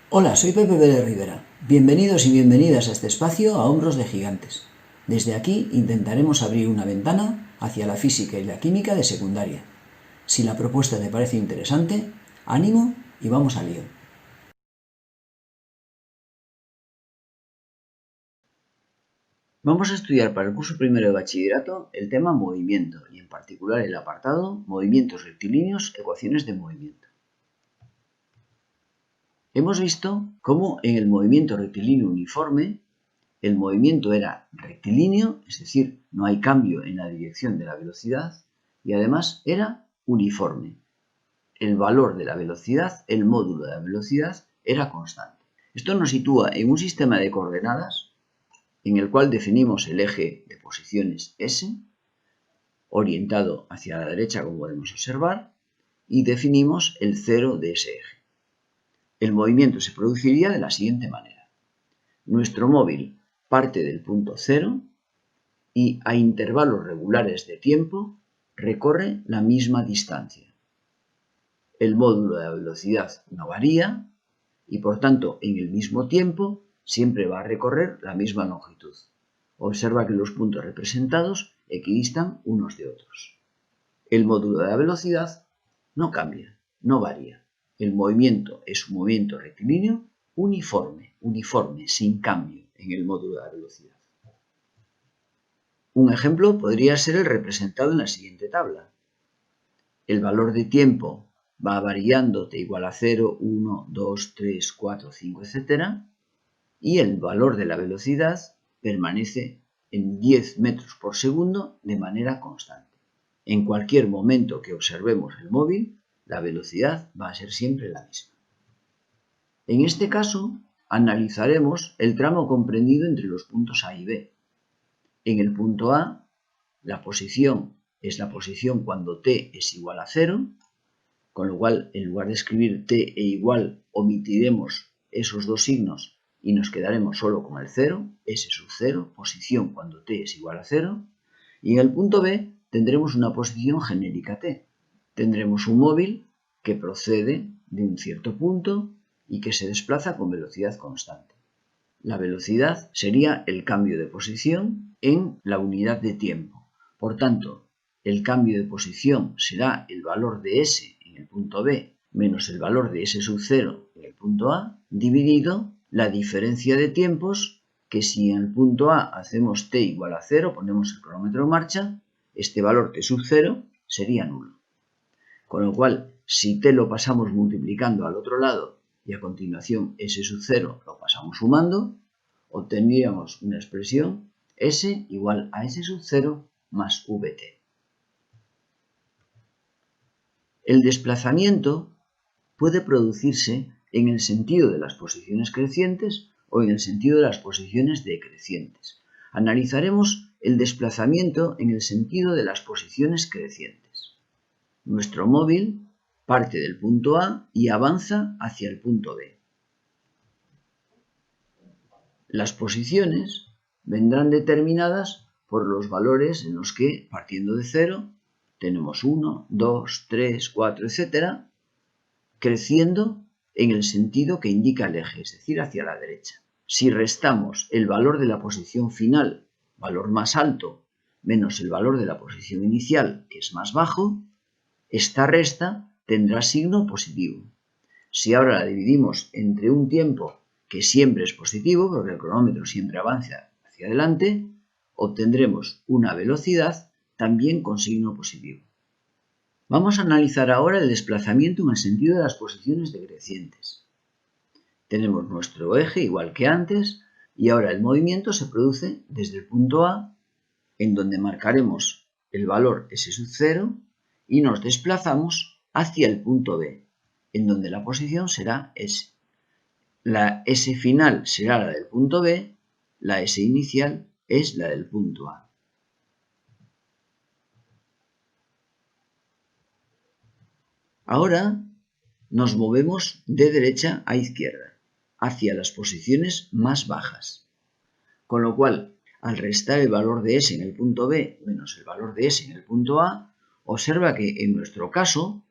Hola, soy Pepe Pérez Rivera. Bienvenidos y bienvenidas a este espacio a Hombros de Gigantes. Desde aquí intentaremos abrir una ventana hacia la física y la química de secundaria. Si la propuesta te parece interesante, ánimo y vamos al lío. Vamos a estudiar para el curso primero de bachillerato el tema movimiento y en particular el apartado movimientos rectilíneos, ecuaciones de movimiento. Hemos visto cómo en el movimiento rectilíneo uniforme el movimiento era rectilíneo, es decir, no hay cambio en la dirección de la velocidad, y además era uniforme. El valor de la velocidad, el módulo de la velocidad, era constante. Esto nos sitúa en un sistema de coordenadas en el cual definimos el eje de posiciones S, orientado hacia la derecha, como podemos observar, y definimos el cero de ese eje. El movimiento se produciría de la siguiente manera. Nuestro móvil parte del punto cero y a intervalos regulares de tiempo recorre la misma distancia. El módulo de la velocidad no varía y por tanto en el mismo tiempo siempre va a recorrer la misma longitud. Observa que los puntos representados equidistan unos de otros. El módulo de la velocidad no cambia, no varía. El movimiento es un movimiento rectilíneo uniforme, sin cambio en el módulo de la velocidad. Un ejemplo podría ser el representado en la siguiente tabla. El valor de tiempo va variando t igual a 0, 1, 2, 3, 4, 5, etc. Y el valor de la velocidad permanece en 10 metros por segundo de manera constante. En cualquier momento que observemos el móvil, la velocidad va a ser siempre la misma. En este caso, analizaremos el tramo comprendido entre los puntos A y B. En el punto A, la posición es la posición cuando t es igual a 0, con lo cual en lugar de escribir t e igual omitiremos esos dos signos y nos quedaremos solo con el 0, s sub 0, posición cuando t es igual a 0. Y en el punto B tendremos una posición genérica t. Tendremos un móvil que procede de un cierto punto y que se desplaza con velocidad constante. La velocidad sería el cambio de posición en la unidad de tiempo. Por tanto, el cambio de posición será el valor de S en el punto B menos el valor de S sub 0 en el punto A, dividido la diferencia de tiempos, que si en el punto A hacemos t igual a 0, ponemos el cronómetro en marcha, este valor t sub 0 sería nulo. Con lo cual, si t lo pasamos multiplicando al otro lado y a continuación S sub 0 lo pasamos sumando, obtendríamos una expresión S igual a S sub 0 más Vt. El desplazamiento puede producirse en el sentido de las posiciones crecientes o en el sentido de las posiciones decrecientes. Analizaremos el desplazamiento en el sentido de las posiciones crecientes. Nuestro móvil parte del punto A y avanza hacia el punto B. Las posiciones vendrán determinadas por los valores en los que, partiendo de 0, tenemos 1, 2, 3, 4, etc., creciendo en el sentido que indica el eje, es decir, hacia la derecha. Si restamos el valor de la posición final, valor más alto, menos el valor de la posición inicial, que es más bajo, esta resta tendrá signo positivo. Si ahora la dividimos entre un tiempo que siempre es positivo, porque el cronómetro siempre avanza hacia adelante, obtendremos una velocidad también con signo positivo. Vamos a analizar ahora el desplazamiento en el sentido de las posiciones decrecientes. Tenemos nuestro eje igual que antes y ahora el movimiento se produce desde el punto A, en donde marcaremos el valor S sub 0 y nos desplazamos hacia el punto B, en donde la posición será S. La S final será la del punto B, la S inicial es la del punto A. Ahora nos movemos de derecha a izquierda, hacia las posiciones más bajas. Con lo cual, al restar el valor de S en el punto B menos el valor de S en el punto A, observa que en nuestro caso,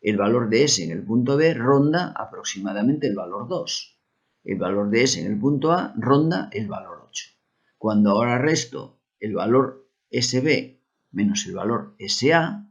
el valor de S en el punto B ronda aproximadamente el valor 2. El valor de S en el punto A ronda el valor 8. Cuando ahora resto el valor SB menos el valor SA,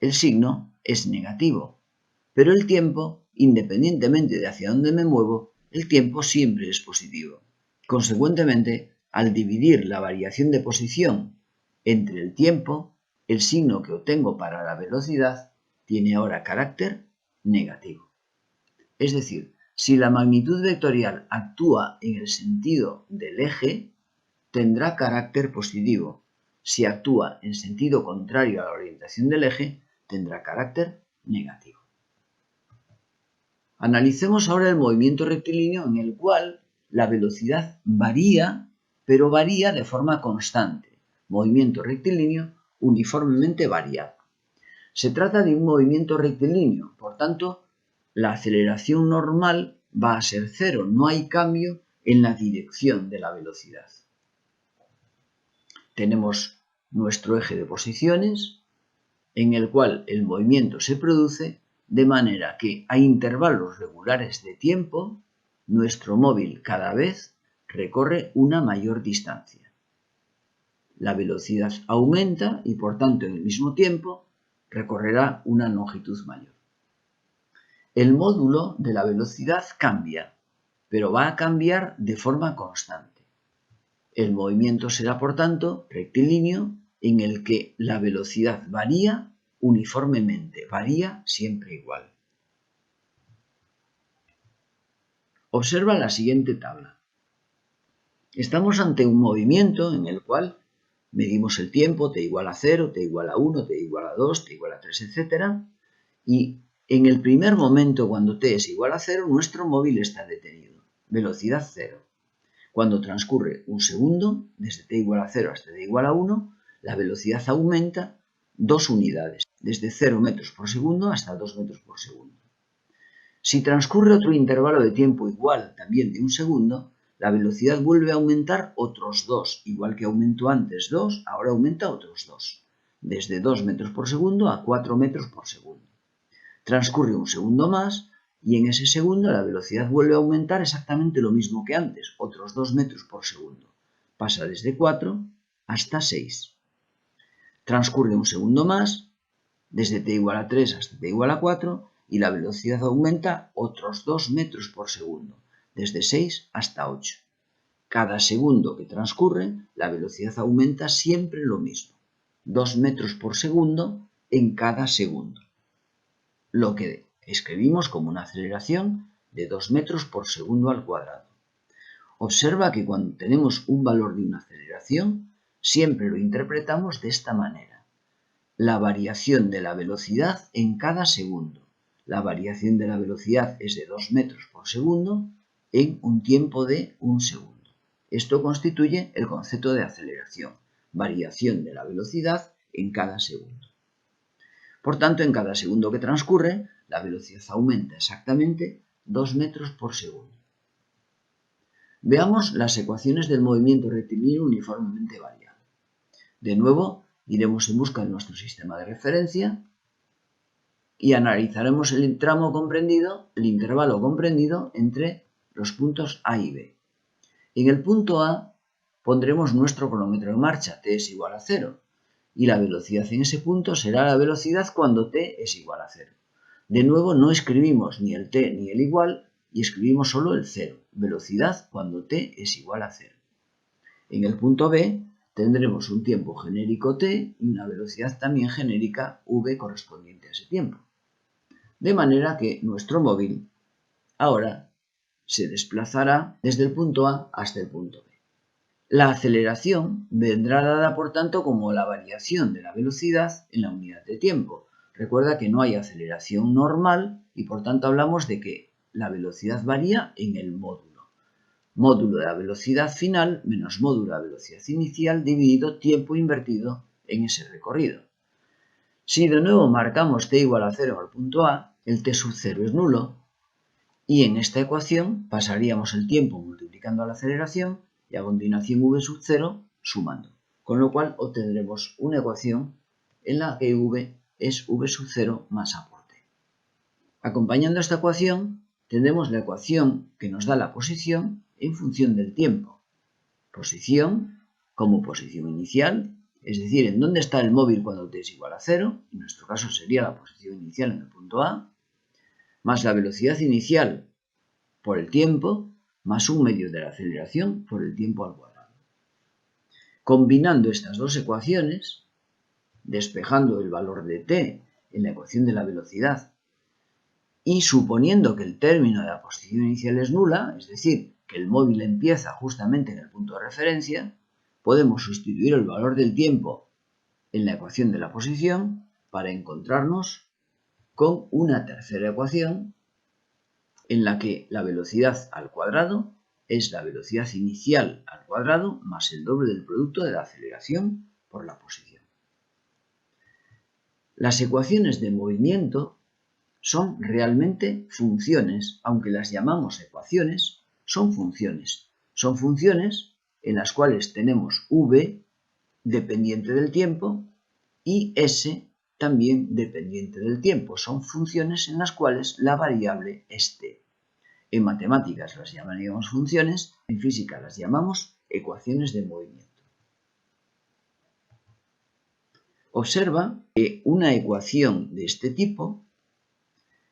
el signo es negativo, pero el tiempo, independientemente de hacia dónde me muevo, el tiempo siempre es positivo. Consecuentemente, al dividir la variación de posición entre el tiempo, el signo que obtengo para la velocidad tiene ahora carácter negativo. Es decir, si la magnitud vectorial actúa en el sentido del eje, tendrá carácter positivo. Si actúa en sentido contrario a la orientación del eje, tendrá carácter negativo. Analicemos ahora el movimiento rectilíneo en el cual la velocidad varía, pero varía de forma constante. Movimiento rectilíneo uniformemente variado. Se trata de un movimiento rectilíneo, por tanto, la aceleración normal va a ser cero, no hay cambio en la dirección de la velocidad. Tenemos nuestro eje de posiciones, en el cual el movimiento se produce de manera que a intervalos regulares de tiempo, nuestro móvil cada vez recorre una mayor distancia. La velocidad aumenta y por tanto en el mismo tiempo recorrerá una longitud mayor. El módulo de la velocidad cambia, pero va a cambiar de forma constante. El movimiento será por tanto rectilíneo en el que la velocidad varía uniformemente, varía siempre igual. Observa la siguiente tabla. Estamos ante un movimiento en el cual medimos el tiempo, t igual a 0, t igual a 1, t igual a 2, t igual a 3, etc. Y en el primer momento, cuando t es igual a 0, nuestro móvil está detenido. Velocidad 0. Cuando transcurre un segundo, desde t igual a 0 hasta t igual a 1, la velocidad aumenta 2 unidades, desde 0 metros por segundo hasta 2 metros por segundo. Si transcurre otro intervalo de tiempo igual, también de un segundo, la velocidad vuelve a aumentar otros 2, igual que aumentó antes 2, ahora aumenta otros 2, desde 2 metros por segundo a 4 metros por segundo. Transcurre un segundo más y en ese segundo la velocidad vuelve a aumentar exactamente lo mismo que antes, otros 2 metros por segundo. Pasa desde 4 hasta 6. Transcurre un segundo más, desde t igual a 3 hasta t igual a 4, y la velocidad aumenta otros 2 metros por segundo, desde 6 hasta 8. Cada segundo que transcurre, la velocidad aumenta siempre lo mismo, 2 metros por segundo en cada segundo, lo que escribimos como una aceleración de 2 metros por segundo al cuadrado. Observa que cuando tenemos un valor de una aceleración, siempre lo interpretamos de esta manera. La variación de la velocidad en cada segundo. La variación de la velocidad es de 2 metros por segundo en un tiempo de un segundo. Esto constituye el concepto de aceleración, variación de la velocidad en cada segundo. Por tanto, en cada segundo que transcurre, la velocidad aumenta exactamente 2 metros por segundo. Veamos las ecuaciones del movimiento rectilíneo uniformemente variado. De nuevo, iremos en busca de nuestro sistema de referencia y analizaremos el tramo comprendido, el intervalo comprendido entre los puntos A y B. En el punto A pondremos nuestro cronómetro en marcha, t es igual a 0, y la velocidad en ese punto será la velocidad cuando t es igual a 0. De nuevo, no escribimos ni el t ni el igual y escribimos solo el 0, velocidad cuando t es igual a 0. En el punto B tendremos un tiempo genérico t y una velocidad también genérica v correspondiente a ese tiempo. De manera que nuestro móvil ahora se desplazará desde el punto A hasta el punto B. La aceleración vendrá dada, por tanto, como la variación de la velocidad en la unidad de tiempo. Recuerda que no hay aceleración normal y, por tanto, hablamos de que la velocidad varía en el módulo. Módulo de la velocidad final menos módulo de la velocidad inicial dividido tiempo invertido en ese recorrido. Si de nuevo marcamos t igual a 0 al punto A, el t sub 0 es nulo y en esta ecuación pasaríamos el tiempo multiplicando la aceleración y a continuación v sub 0 sumando, con lo cual obtendremos una ecuación en la que v es v sub 0 más aporte. Acompañando esta ecuación tendremos la ecuación que nos da la posición en función del tiempo. Posición como posición inicial, es decir, en dónde está el móvil cuando t es igual a 0, en nuestro caso sería la posición inicial en el punto A, más la velocidad inicial por el tiempo, más un medio de la aceleración por el tiempo al cuadrado. Combinando estas dos ecuaciones, despejando el valor de t en la ecuación de la velocidad y suponiendo que el término de la posición inicial es nula, es decir, que el móvil empieza justamente en el punto de referencia, podemos sustituir el valor del tiempo en la ecuación de la posición para encontrarnos con una tercera ecuación en la que la velocidad al cuadrado es la velocidad inicial al cuadrado más el doble del producto de la aceleración por la posición. Las ecuaciones de movimiento son realmente funciones, aunque las llamamos ecuaciones, son funciones. Son funciones en las cuales tenemos v dependiente del tiempo y s también dependiente del tiempo. Son funciones en las cuales la variable es t. En matemáticas las llamaríamos funciones, en física las llamamos ecuaciones de movimiento. Observa que una ecuación de este tipo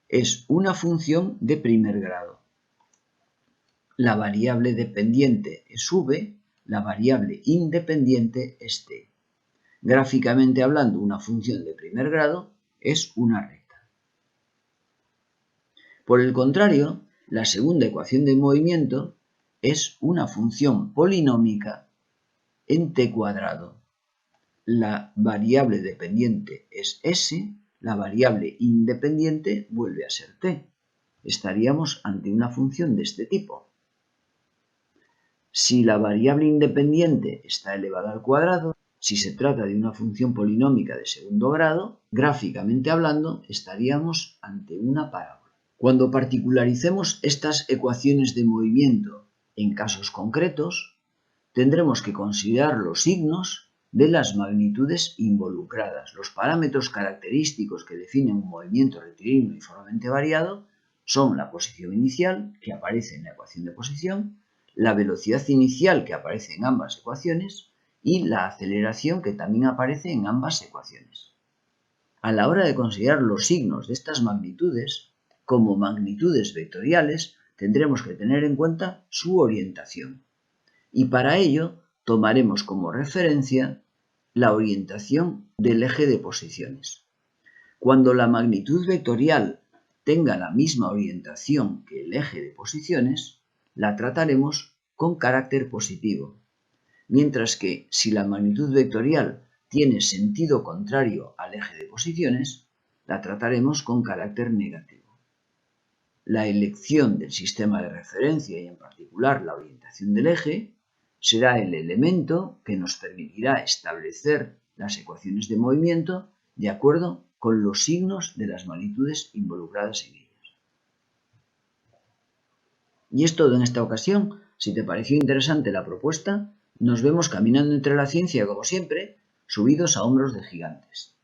es una función de primer grado. La variable dependiente es v, la variable independiente es t. Gráficamente hablando, una función de primer grado es una recta. Por el contrario, la segunda ecuación de movimiento es una función polinómica en t cuadrado. La variable dependiente es s, la variable independiente vuelve a ser t. Estaríamos ante una función de este tipo. Si la variable independiente está elevada al cuadrado, si se trata de una función polinómica de segundo grado, gráficamente hablando, estaríamos ante una parábola. Cuando particularicemos estas ecuaciones de movimiento en casos concretos, tendremos que considerar los signos de las magnitudes involucradas. Los parámetros característicos que definen un movimiento rectilíneo uniformemente variado son la posición inicial, que aparece en la ecuación de posición, la velocidad inicial, que aparece en ambas ecuaciones, y la aceleración, que también aparece en ambas ecuaciones. A la hora de considerar los signos de estas magnitudes, como magnitudes vectoriales, tendremos que tener en cuenta su orientación. Y para ello tomaremos como referencia la orientación del eje de posiciones. Cuando la magnitud vectorial tenga la misma orientación que el eje de posiciones, la trataremos con carácter positivo, mientras que si la magnitud vectorial tiene sentido contrario al eje de posiciones, la trataremos con carácter negativo. La elección del sistema de referencia y en particular la orientación del eje será el elemento que nos permitirá establecer las ecuaciones de movimiento de acuerdo con los signos de las magnitudes involucradas en ellas. Y es todo en esta ocasión. Si te pareció interesante la propuesta, nos vemos caminando entre la ciencia como siempre, subidos a hombros de gigantes.